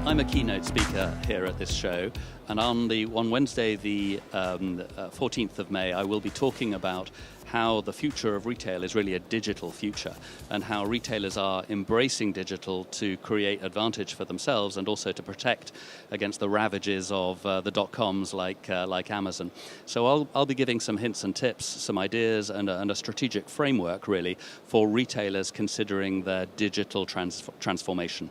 I'm a keynote speaker here at this show, and on Wednesday, the 14th of May, I will be talking about how the future of retail is really a digital future, and how retailers are embracing digital to create advantage for themselves and also to protect against the ravages of the dot-coms like Amazon. So I'll be giving some hints and tips, some ideas, and a strategic framework really for retailers considering their digital transformation.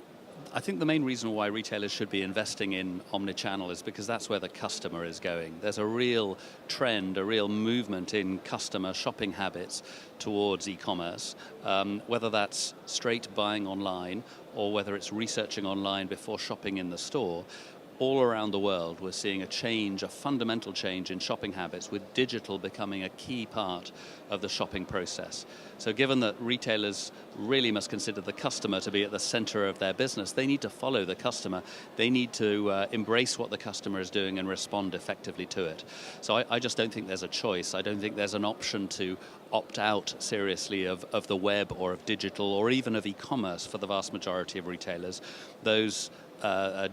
I think the main reason why retailers should be investing in Omnichannel is because that's where the customer is going. There's a real trend, a real movement in customer shopping habits towards e-commerce, whether that's straight buying online or whether it's researching online before shopping in the store. All around the world, we're seeing a fundamental change in shopping habits, with digital becoming a key part of the shopping process. So given that retailers really must consider the customer to be at the center of their business, they need to follow the customer. They need to embrace what the customer is doing and respond effectively to it. So I just don't think there's a choice. I don't think there's an option to opt out seriously of the web or of digital or even of e-commerce for the vast majority of retailers. Those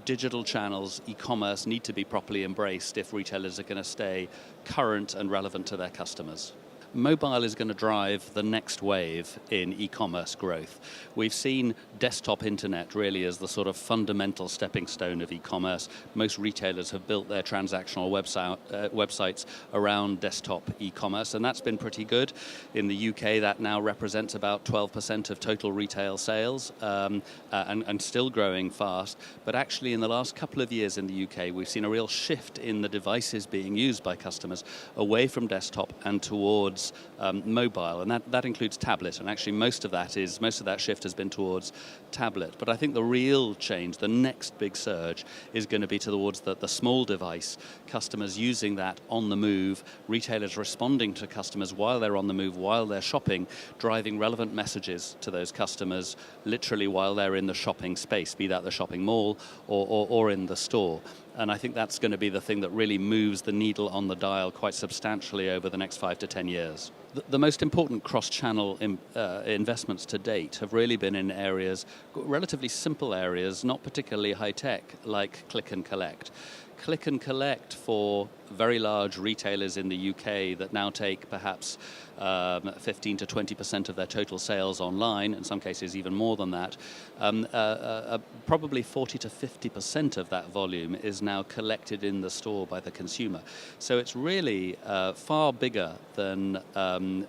digital channels, e-commerce, need to be properly embraced if retailers are going to stay current and relevant to their customers. Mobile is going to drive the next wave in e-commerce growth. We've seen desktop internet really as the sort of fundamental stepping stone of e-commerce. Most retailers have built their transactional websites around desktop e-commerce, and that's been pretty good. In the UK, that now represents about 12% of total retail sales, and still growing fast. But actually, in the last couple of years in the UK, we've seen a real shift in the devices being used by customers away from desktop and towards mobile, and that includes tablet, and actually most of that shift has been towards tablet. But I think the real change, the next big surge, is going to be towards the small device, customers using that on the move, retailers responding to customers while they're on the move, while they're shopping, driving relevant messages to those customers literally while they're in the shopping space, be that the shopping mall or in the store. And I think that's going to be the thing that really moves the needle on the dial quite substantially over the next 5 to 10 years. The most important cross-channel investments to date have really been in areas, relatively simple areas, not particularly high-tech, like click and collect. Click and collect for very large retailers in the UK that now take perhaps 15 to 20% of their total sales online, in some cases even more than that. Probably 40 to 50% of that volume is now collected in the store by the consumer. So it's really far bigger than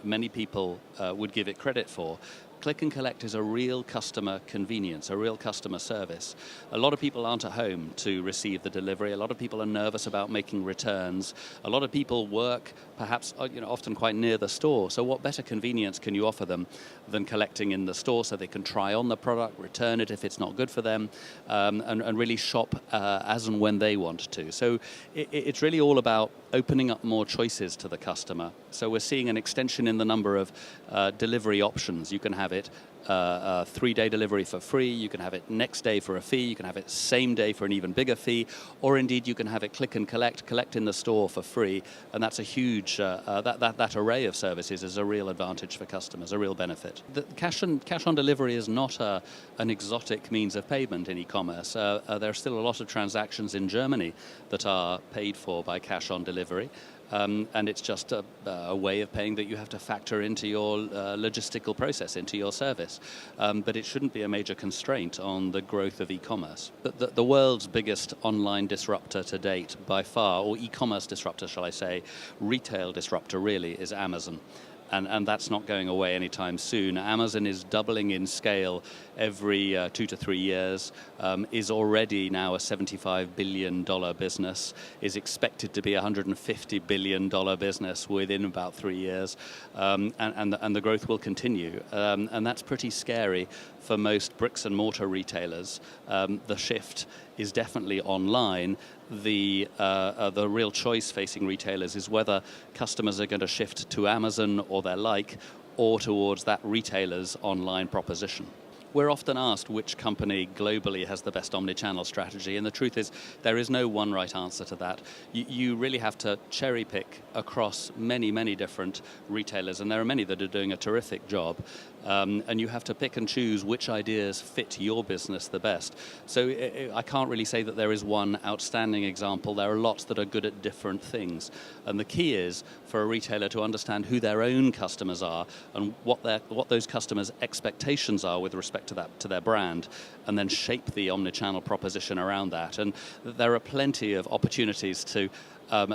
many people would give it credit for. Click and collect is a real customer convenience, a real customer service. A lot of people aren't at home to receive the delivery. A lot of people are nervous about making returns. A lot of people work perhaps often quite near the store. So what better convenience can you offer them than collecting in the store so they can try on the product, return it if it's not good for them, and really shop as and when they want to. So it's really all about opening up more choices to the customer. So we're seeing an extension in the number of delivery options. You can have it 3-day delivery for free, you can have it next day for a fee, you can have it same day for an even bigger fee, or indeed you can have it click and collect in the store for free, and that's a huge, that array of services is a real advantage for customers, a real benefit. The cash on delivery is not an exotic means of payment in e-commerce. There are still a lot of transactions in Germany that are paid for by cash on delivery. And it's just a way of paying that you have to factor into your logistical process, into your service. But it shouldn't be a major constraint on the growth of e-commerce. The world's biggest online disruptor to date, by far, or e-commerce disruptor, shall I say, retail disruptor really, is Amazon. And that's not going away anytime soon. Amazon is doubling in scale every 2 to 3 years, is already now a $75 billion business, is expected to be a $150 billion business within about 3 years, and the growth will continue. And that's pretty scary for most bricks and mortar retailers. The shift is definitely online. The real choice facing retailers is whether customers are going to shift to Amazon or their like, or towards that retailer's online proposition. We're often asked which company globally has the best omnichannel strategy, and the truth is there is no one right answer to that. You really have to cherry pick across many, many different retailers, and there are many that are doing a terrific job. And you have to pick and choose which ideas fit your business the best. So I can't really say that there is one outstanding example. There are lots that are good at different things. And the key is for a retailer to understand who their own customers are and what those customers' expectations are with respect to their brand, and then shape the omnichannel proposition around that. And there are plenty of opportunities to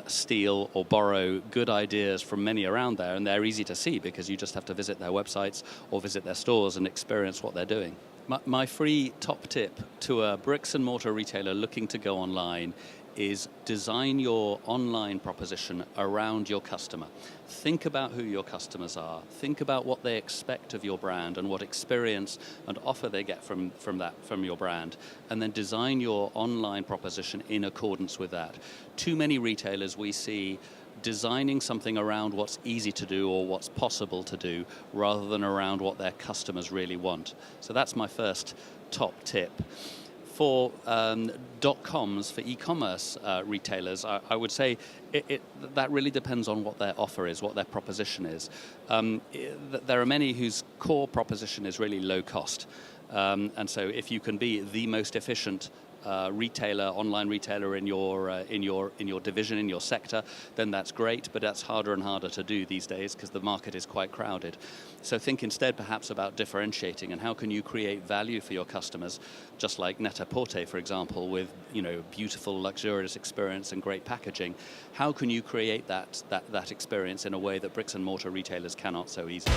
steal or borrow good ideas from many around there, and they're easy to see because you just have to visit their websites or visit their stores and experience what they're doing. My free top tip to a bricks and mortar retailer looking to go online is design your online proposition around your customer. Think about who your customers are. Think about what they expect of your brand and what experience and offer they get from your brand, and then design your online proposition in accordance with that. Too many retailers we see designing something around what's easy to do or what's possible to do rather than around what their customers really want. So that's my first top tip. For .coms, for e-commerce retailers, I would say that really depends on what their offer is, what their proposition is. There are many whose core proposition is really low cost. And so if you can be the most efficient online retailer in your division, in your sector, then that's great, but that's harder and harder to do these days because the market is quite crowded. So think instead perhaps about differentiating and how can you create value for your customers, just like Net-a-Porter, for example, with beautiful, luxurious experience and great packaging. How can you create that experience in a way that bricks and mortar retailers cannot so easily?